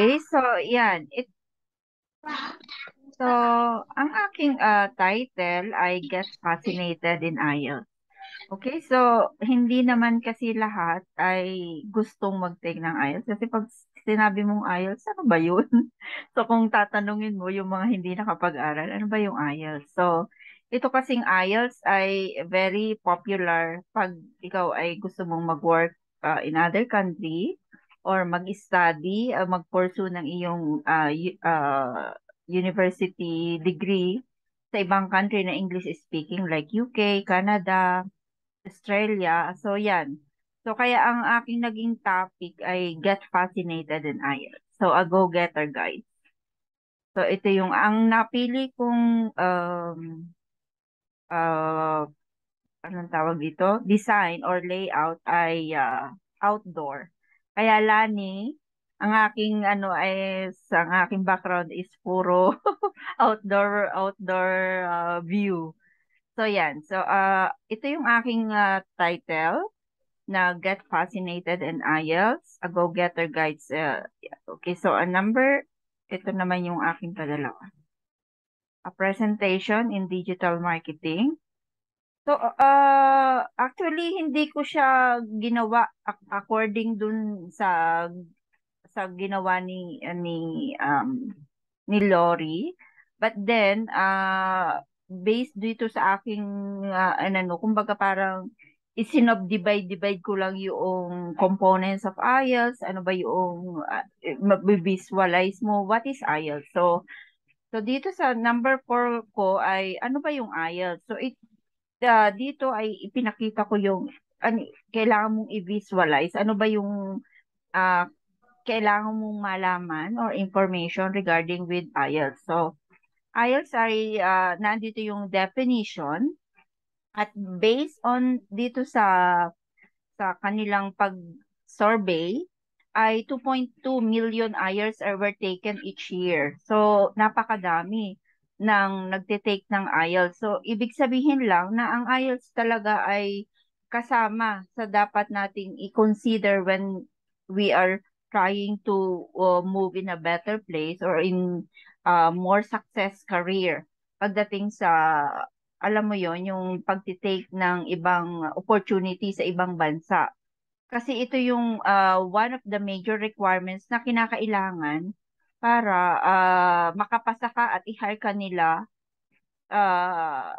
Okay, so yan. So, ang aking title ay Get Fascinated in IELTS. Okay, so hindi naman kasi lahat ay gustong mag-take ng IELTS. Kasi pag sinabi mong IELTS, ano ba yun? So, kung tatanungin mo yung mga hindi nakapag-aral, ano ba yung IELTS? So, ito kasing IELTS ay very popular pag ikaw ay gusto mong mag-work in other country or mag-study, mag-pursue ng iyong university degree sa ibang country na English speaking like UK, Canada, Australia. So, yan. So, kaya ang aking naging topic ay Get Fascinated in IELTS. So, a go-getter guide. So, ito yung ang napili kong uh, anong tawag dito? Design or layout ay outdoor. Kaya Lani, ang aking ang aking background is puro outdoor view. So, yan. So, ito yung aking title na Get Fascinated in IELTS, a Go-Getter Guides. Yeah. Okay, so ito naman yung aking padala. A presentation in digital marketing. So, actually, hindi ko siya ginawa according dun sa ginawa ni Lori. But then, based dito sa aking, kumbaga parang isinobdivide-divide ko lang yung components of IELTS, ano ba yung visualize mo, what is IELTS? So dito sa number 4 ko ay ano ba yung IELTS? So dito ay ipinakita ko yung ano, kailangan mong i-visualize. Ano ba yung ah, kailangan mong malaman or information regarding with IELTS. So, IELTS ay nandito yung definition at based on dito sa kanilang pag-survey ay 2.2 million IELTS were taken each year. So, napakadami ng nagte-take ng IELTS. So, ibig sabihin lang na ang IELTS talaga ay kasama sa dapat nating i-consider when we are trying to move in a better place or in more success career pagdating sa alam mo yon yung pagtitake ng ibang opportunity sa ibang bansa. Kasi ito yung one of the major requirements na kinakailangan para makapasa ka at i-hire ka nila ah,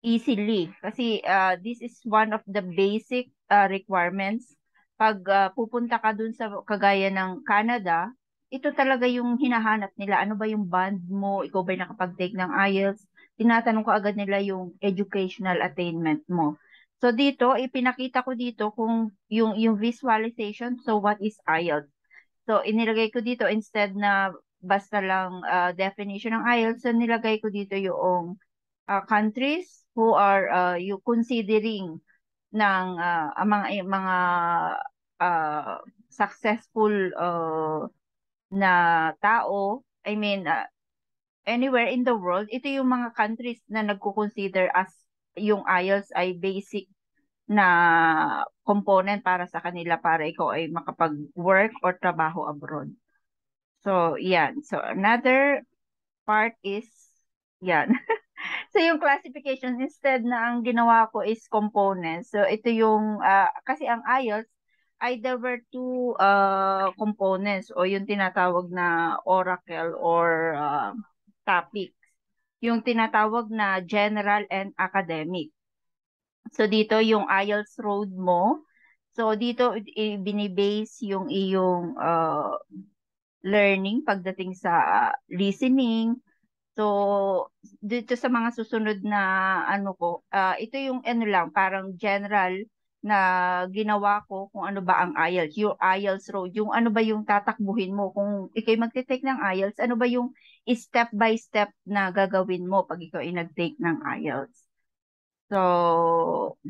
easily. Kasi this is one of the basic requirements. Pag pupunta ka dun sa kagaya ng Canada, ito talaga yung hinahanap nila. Ano ba yung band mo? Ikaw ba'y nakapag-take ng IELTS? Tinatanong ko agad nila yung educational attainment mo. So dito, ipinakita ko dito kung yung visualization. So what is IELTS? So inilagay ko dito instead na basta lang definition ng IELTS, so nilagay ko dito yung countries who are you considering ng ang mga successful na tao, I mean anywhere in the world, ito yung mga countries na nagko-consider as yung IELTS ay basic na component para sa kanila para ikaw ay makapag-work or trabaho abroad. So, yan. So, another part is, yan. So yung classification instead na ang ginawa ko is components. So ito yung kasi ang IELTS ay there were two components o yung tinatawag na oracle or topics. Yung tinatawag na general and academic. So dito yung IELTS road mo. So dito binibase yung iyong learning pagdating sa listening. So, dito sa mga susunod na ano ko, ito yung ano lang, parang general na ginawa ko kung ano ba ang IELTS, yung IELTS road, yung ano ba yung tatakbuhin mo, kung ikay magte-take ng IELTS, ano ba yung step by step na gagawin mo pag ikaw ay nag-take ng IELTS. So,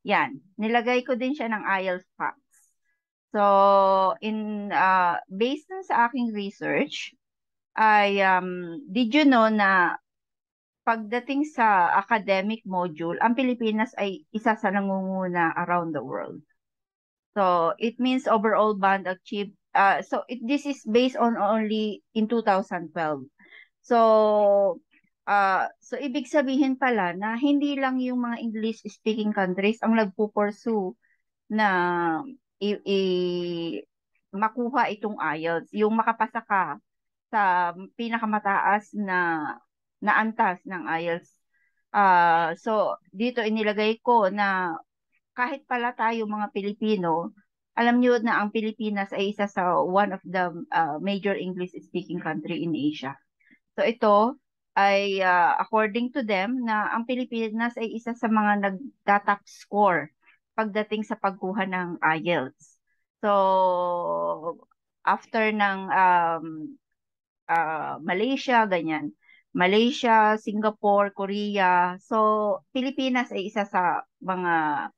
yan. Nilagay ko din siya ng IELTS facts. So, based na sa aking research, did you know na pagdating sa academic module, ang Pilipinas ay isa sa nangunguna around the world. So, it means overall band achieved this is based on only in 2012. So, so ibig sabihin pala na hindi lang yung mga English-speaking countries ang nagpo-pursue na makuha itong IELTS, yung makapasa ka sa pinakamataas na antas ng IELTS. So, dito inilagay ko na kahit pala tayo mga Pilipino, alam niyo na ang Pilipinas ay isa sa one of the major English-speaking country in Asia. So ito ay according to them na ang Pilipinas ay isa sa mga nagta-top score pagdating sa pagkuha ng IELTS. So after ng Malaysia, ganyan. Malaysia, Singapore, Korea. So Pilipinas ay isa sa mga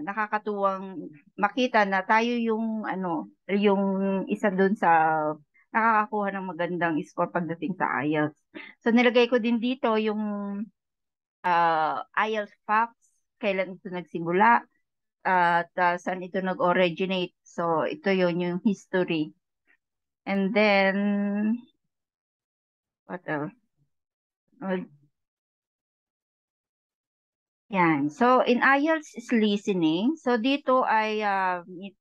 nakakatuwang makita na tayo yung yung isa dun sa nakakakuha ng magandang score pagdating sa IELTS. So nilagay ko din dito yung IELTS facts, kailan ito nagsimula, at saan ito nag-originate. So ito yun yung history. And then, what else? Yan. So, in IELTS is listening. So, dito ay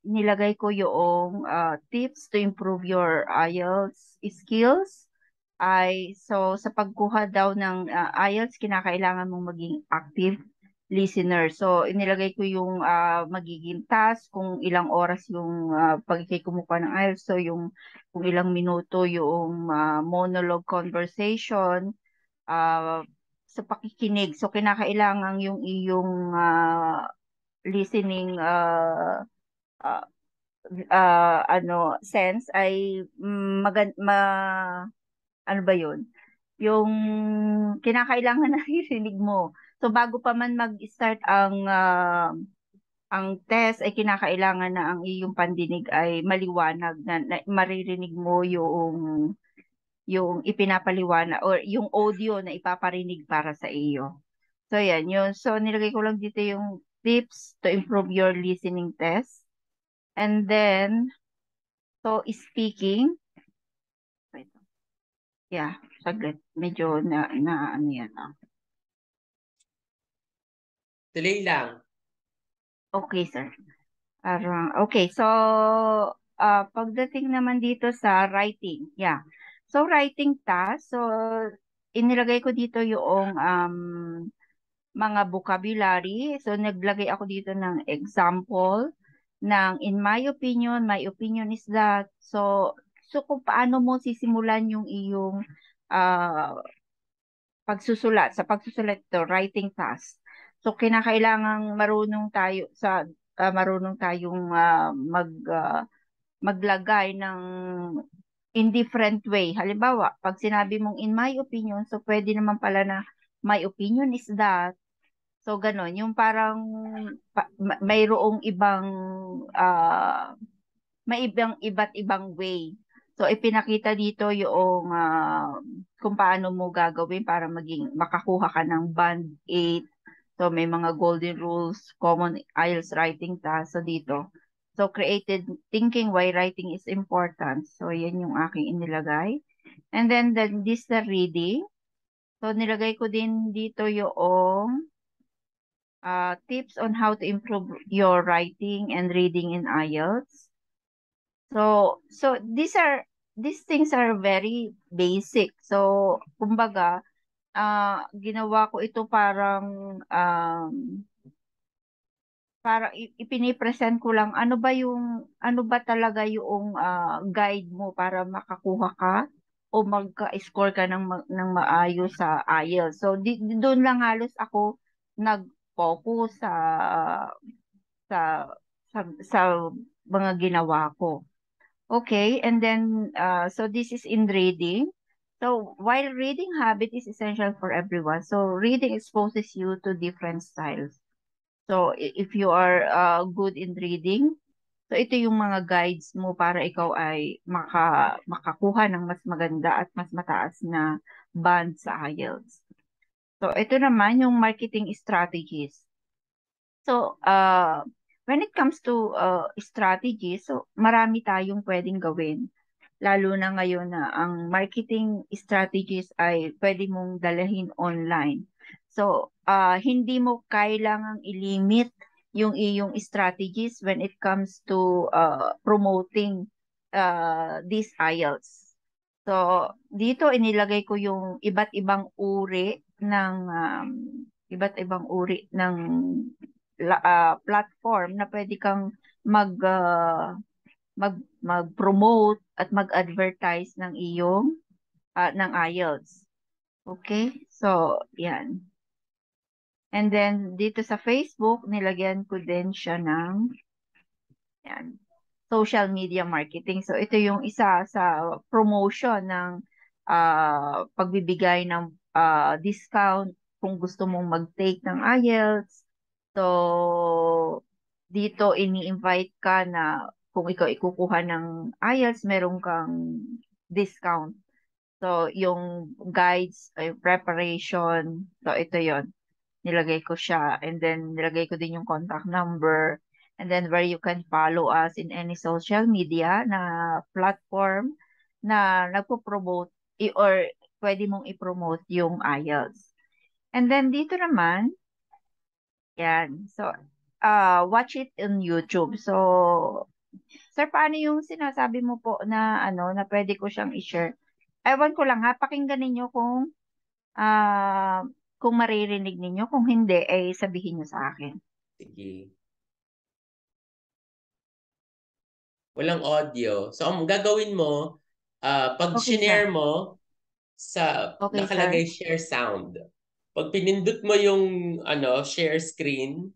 nilagay ko yung tips to improve your IELTS skills. So, sa pagkuha daw ng IELTS, kinakailangan mong maging active listener. So, inilagay ko yung magiging task, kung ilang oras yung pagkikumuha ng IELTS. So, kung ilang minuto yung monologue conversation, uh, sa pakikinig. So, kinakailangan yung iyong listening uh, sense ay ano ba yun? Yung kinakailangan naririnig mo. So, bago pa man mag-start ang test ay kinakailangan na ang iyong pandinig ay maliwanag na maririnig mo yung ipinapaliwanag or yung audio na ipaparinig para sa iyo. So, yan yun. So, nilagay ko lang dito yung tips to improve your listening test. And then, so, speaking. Wait. Yeah, saglit. Medyo ano yan. Tuloy lang. Okay, sir. Okay, so, pagdating naman dito sa writing. Yeah. So, writing task. So, inilagay ko dito yung mga vocabulary. So, naglagay ako dito ng example ng in my opinion is that. So kung paano mo sisimulan yung iyong uh, pagsusulat to, writing task. So, kinakailangang marunong tayong maglagay ng in different way. Halimbawa, pag sinabi mong in my opinion, so pwede naman pala na my opinion is that. So, ganon. Yung parang mayroong iba't ibang way. So, ipinakita dito yung kung paano mo gagawin para makakuha ka ng band 8. So, may mga golden rules, common IELTS writing task. So, dito. So, created thinking why writing is important. So, yan yung aking inilagay. And then, this the reading. So, nilagay ko din dito yung tips on how to improve your writing and reading in IELTS. So these things are very basic. So, kumbaga, ginawa ko ito parang ipinipresent ko lang ano ba talaga yung guide mo para makakuha ka o magka-score ka ng maayos sa IELTS. So, doon lang halos ako nag-focus sa sa mga ginawa ko. Okay, and then so this is in reading. So while reading habit is essential for everyone, so reading exposes you to different styles. So if you are good in reading, so ito yung mga guides mo para ikaw ay makakuha ng mas maganda at mas mataas na band sa IELTS. So ito naman yung marketing strategies. So when it comes to strategy, so marami tayong pwedeng gawin. Lalo na ngayon na ang marketing strategies ay pwede mong dalahin online. So, hindi mo kailangang ilimit yung iyong strategies when it comes to promoting these IELTS. So, dito inilagay ko yung iba't ibang uri ng platform na pwede kang mag mag-promote at mag-advertise ng iyong ng IELTS. Okay? So, yan. And then dito sa Facebook, nilagyan ko din siya ng yan, social media marketing. So, ito yung isa sa promotion ng pagbibigay ng discount kung gusto mong mag-take ng IELTS. So, dito ini-invite ka na kung ikaw ikukuha ng IELTS, meron kang discount. So, yung guides, preparation, so ito yon, nilagay ko siya. And then, nilagay ko din yung contact number. And then, where you can follow us in any social media na platform na nagpo-promote or pwede mong i-promote yung IELTS. And then, dito naman, yan. So, watch it on YouTube. So, sir, paano yung sinasabi mo po na na pwede ko siyang i-share? Ewan ko lang ha, pakinggan ninyo ah, kung maririnig ninyo. Kung hindi, eh sabihin nyo sa akin. Sige. Walang audio. So, ang gagawin mo, pag Okay, sir. shinare mo, Okay, sir. nakalagay share sound. Pag pinindot mo yung share screen,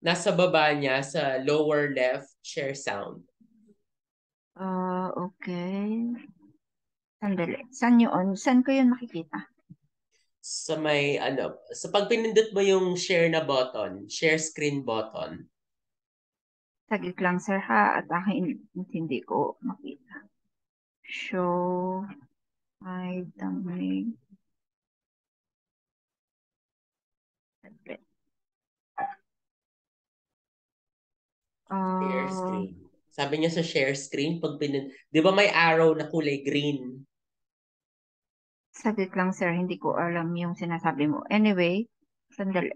nasa baba niya sa lower left, share sound. Okay. Sandali. Saan yun? Saan ko yun makikita? Sa may sa pag pinindot mo yung share na button, share screen button, Saglit lang, sir, ha? At akin, hindi ko makita. Show my thumbnail. Saglit. share Ah, screen. Sabi niya sa share screen, pag di ba may arrow na kulay green? saglit lang, sir. Hindi ko alam yung sinasabi mo. Anyway, sandali.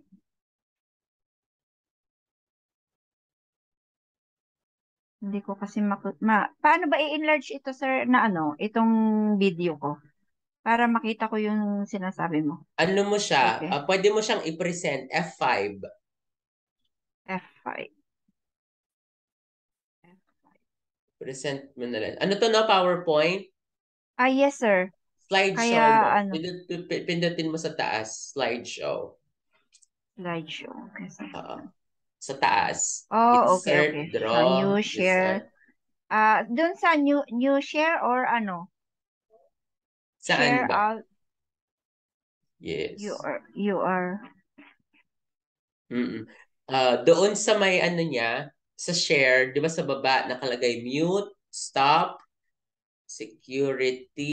Hindi ko kasi paano ba i-enlarge ito, sir, na itong video ko? Para makita ko yung sinasabi mo. Ano mo siya? Okay. Pwede mo siyang i-present F5. F5. Present mo na lang. Ano to, no? PowerPoint? Yes, sir. Kaya, Slideshow mo. Pindutin mo sa taas. Slideshow. slideshow. Okay, Oo. sir. Sa taas. Oh, okay, Insert, okay. Sa draw, new share. design. Dun sa new share or Saan share ba? out Yes. you are Mm-mm. Doon sa may niya, sa share, di ba sa baba nakalagay mute, stop, security,